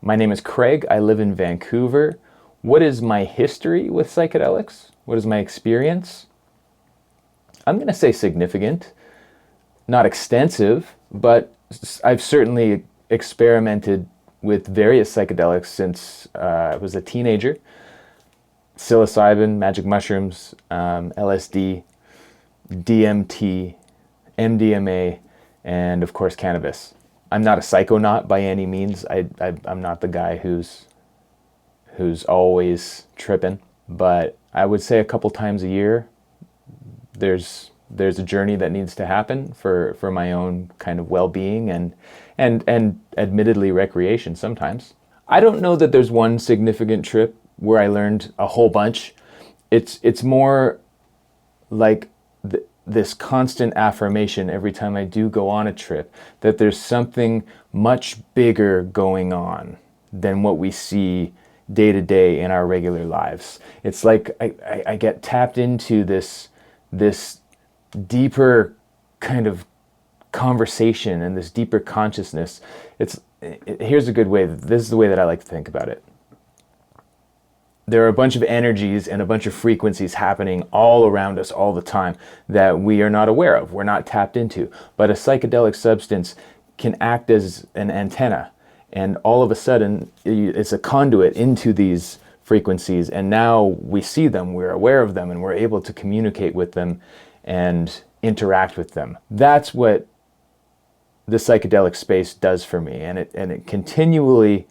My name is Craig. I live in Vancouver. What is my history with psychedelics? What is my experience? I'm going to say significant, not extensive, but I've certainly experimented with various psychedelics since I was a teenager. Psilocybin, magic mushrooms, LSD, DMT, MDMA, and of course cannabis. I'm not a psychonaut by any means. I'm not the guy who's always tripping, but I would say a couple times a year there's a journey that needs to happen for my own kind of well-being and admittedly recreation sometimes. I don't know that there's one significant trip where I learned a whole bunch. It's more like this constant affirmation every time I do go on a trip that there's something much bigger going on than what we see day to day in our regular lives. It's like I get tapped into this deeper kind of conversation and this deeper consciousness. Here's a good way. This is the way that I like to think about it. There are a bunch of energies and a bunch of frequencies happening all around us all the time that we are not aware of, we're not tapped into. But a psychedelic substance can act as an antenna, and all of a sudden it's a conduit into these frequencies, and now we see them, we're aware of them, and we're able to communicate with them and interact with them. That's what the psychedelic space does for me, and it continually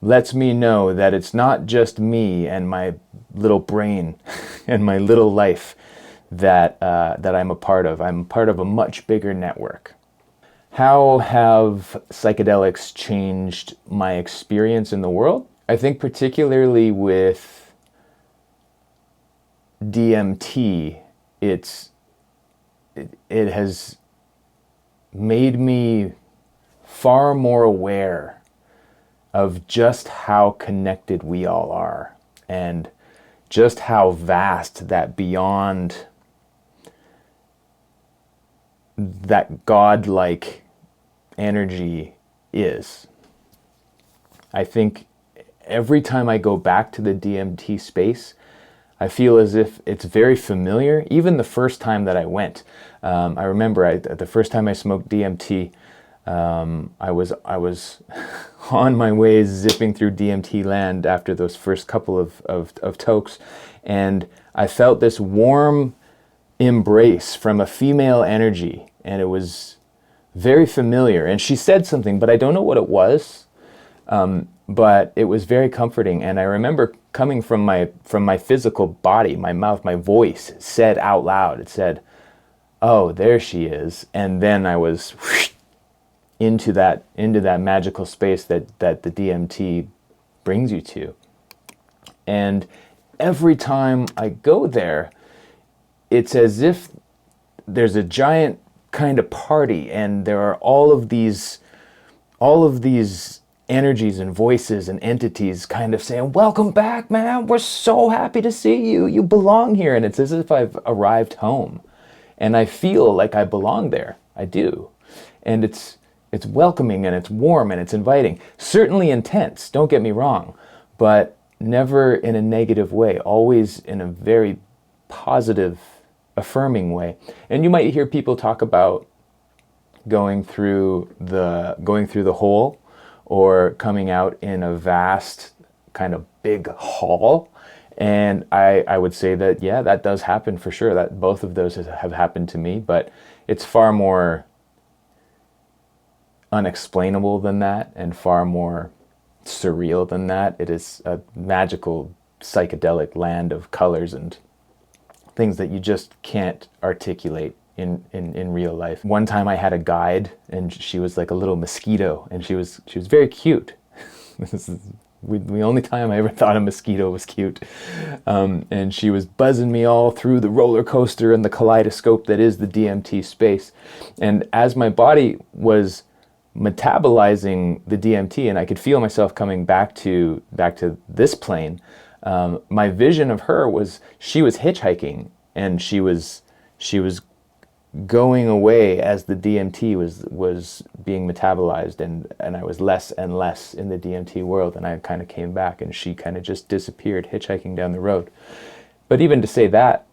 lets me know that it's not just me and my little brain and my little life that I'm a part of. I'm part of a much bigger network. How have psychedelics changed my experience in the world? I think particularly with DMT, it has made me far more aware of just how connected we all are and just how vast that beyond that godlike energy is. I think every time I go back to the DMT space, I feel as if it's very familiar. Even the first time that I went, I remember the first time I smoked DMT, I was on my way zipping through DMT land after those first couple of tokes, and I felt this warm embrace from a female energy, and it was very familiar. And she said something, but I don't know what it was, but it was very comforting. And I remember coming from my physical body, my mouth, my voice said out loud, it said, "Oh, there she is." And then I was into that magical space that the DMT brings you to. And every time I go there, it's as if there's a giant kind of party, and there are all of these energies and voices and entities kind of saying, "Welcome back, man. We're so happy to see you. You belong here." And it's as if I've arrived home, and I feel like I belong there. I do. And it's welcoming, and it's warm, and it's inviting. Certainly intense, don't get me wrong, but never in a negative way, always in a very positive, affirming way. And you might hear people talk about going through the hole or coming out in a vast kind of big hall. And I would say that, yeah, that does happen for sure. That both of those have happened to me, but it's far more unexplainable than that and far more surreal than that. It is a magical psychedelic land of colors and things that you just can't articulate in real life. One time I had a guide, and she was like a little mosquito, and she was very cute. This is the only time I ever thought a mosquito was cute. And she was buzzing me all through the roller coaster and the kaleidoscope that is the DMT space. And as my body was metabolizing the DMT, and I could feel myself coming back to this plane, my vision of her was she was hitchhiking, and she was going away as the DMT was being metabolized, and I was less and less in the DMT world, and I kind of came back, and she kind of just disappeared hitchhiking down the road. But even to say that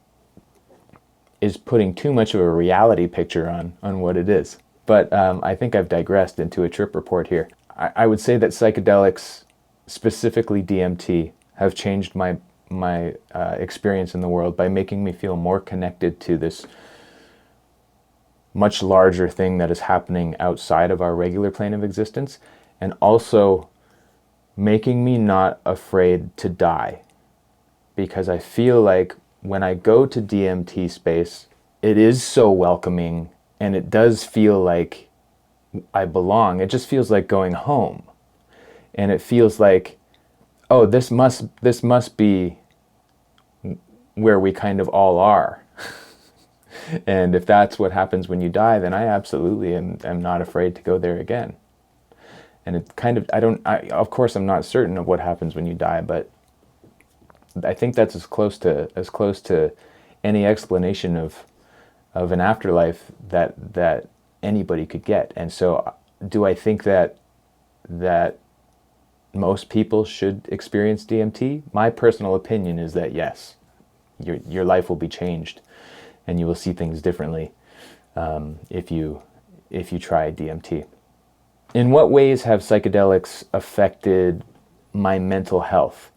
is putting too much of a reality picture on what it is. But I think I've digressed into a trip report here. I would say that psychedelics, specifically DMT, have changed my experience in the world by making me feel more connected to this much larger thing that is happening outside of our regular plane of existence, and also making me not afraid to die. Because I feel like when I go to DMT space, it is so welcoming, and it does feel like I belong. It just feels like going home. And it feels like, oh, this must be where we kind of all are. And if that's what happens when you die, then I absolutely am not afraid to go there again. And it kind of, of course I'm not certain of what happens when you die, but I think that's as close to any explanation of an afterlife that anybody could get. And so do I think that most people should experience DMT? My personal opinion is that yes, your life will be changed, and you will see things differently if you try DMT. In what ways have psychedelics affected my mental health?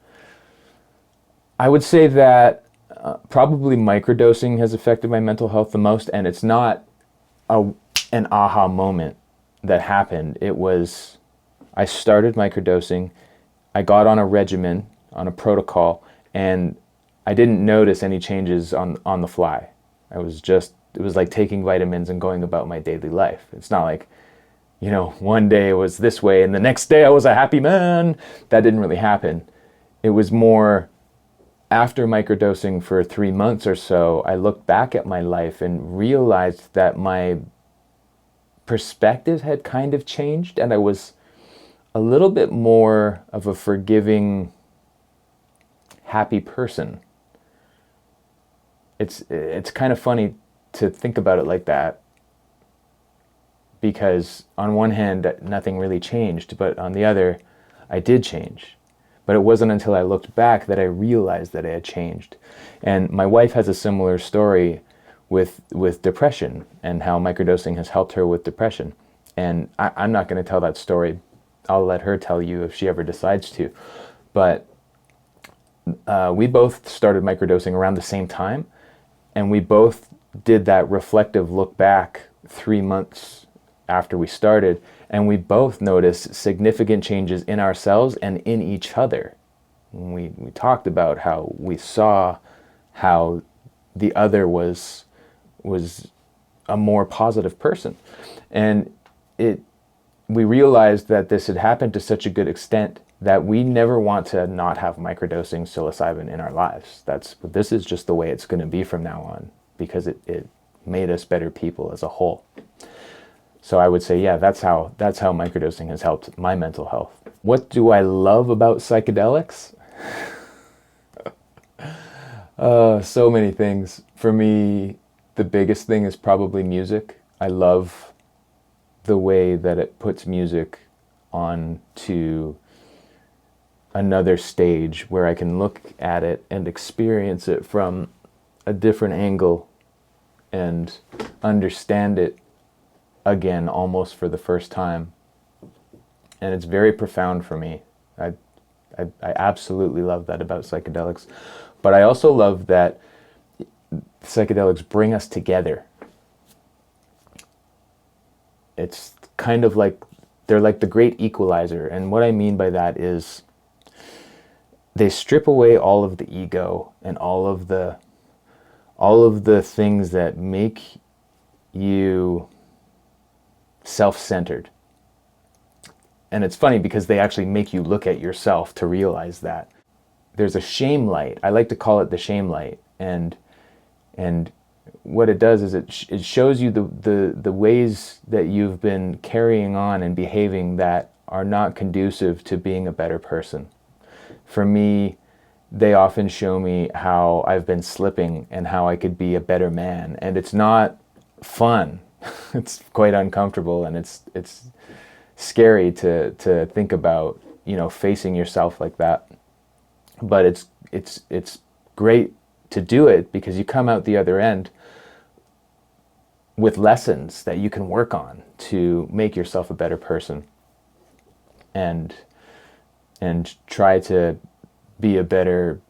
I would say that probably microdosing has affected my mental health the most, and it's not an aha moment that happened. It was, I started microdosing, I got on a regimen, on a protocol, and I didn't notice any changes on the fly. It was like taking vitamins and going about my daily life. It's not like, one day it was this way and the next day I was a happy man. That didn't really happen. It was more, after microdosing for 3 months or so, I looked back at my life and realized that my perspective had kind of changed, and I was a little bit more of a forgiving, happy person. It's kind of funny to think about it like that, because on one hand, nothing really changed, but on the other, I did change. But it wasn't until I looked back that I realized that I had changed. And my wife has a similar story with depression, and how microdosing has helped her with depression. And I'm not going to tell that story. I'll let her tell you if she ever decides to. But we both started microdosing around the same time, and we both did that reflective look back 3 months after we started, and we both noticed significant changes in ourselves and in each other. We talked about how we saw how the other was a more positive person. And we realized that this had happened to such a good extent that we never want to not have microdosing psilocybin in our lives. This is just the way it's going to be from now on, because it made us better people as a whole. So I would say, yeah, that's how microdosing has helped my mental health. What do I love about psychedelics? So many things. For me, the biggest thing is probably music. I love the way that it puts music onto another stage where I can look at it and experience it from a different angle and understand it again almost for the first time. And it's very profound for me. I absolutely love that about psychedelics. But I also love that psychedelics bring us together. It's kind of like, they're like the great equalizer. And what I mean by that is they strip away all of the ego and all of the things that make you self-centered. And it's funny because they actually make you look at yourself to realize that. There's a shame light. I like to call it the shame light. And what it does is it shows you the ways that you've been carrying on and behaving that are not conducive to being a better person. For me, they often show me how I've been slipping and how I could be a better man. And it's not fun. It's quite uncomfortable, and it's scary to think about, facing yourself like that. But it's great to do it, because you come out the other end with lessons that you can work on to make yourself a better person, and try to be a better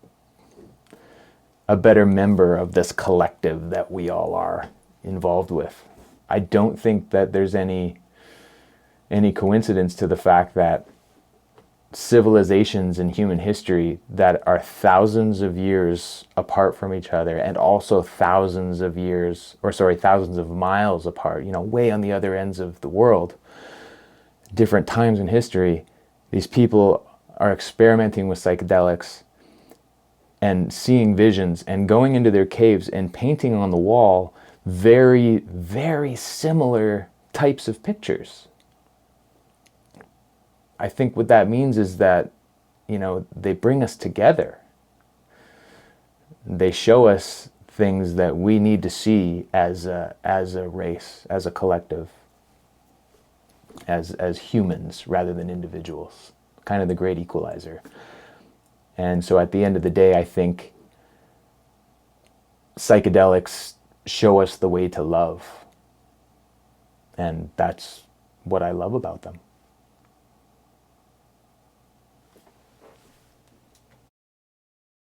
member of this collective that we all are involved with. I don't think that there's any coincidence to the fact that civilizations in human history that are thousands of years apart from each other, and also thousands of miles apart, way on the other ends of the world, different times in history, these people are experimenting with psychedelics and seeing visions and going into their caves and painting on the wall very, very similar types of pictures. I think what that means is that, they bring us together. They show us things that we need to see as a race, as a collective, as humans rather than individuals. Kind of the great equalizer. And so at the end of the day, I think psychedelics show us the way to love. And that's what I love about them.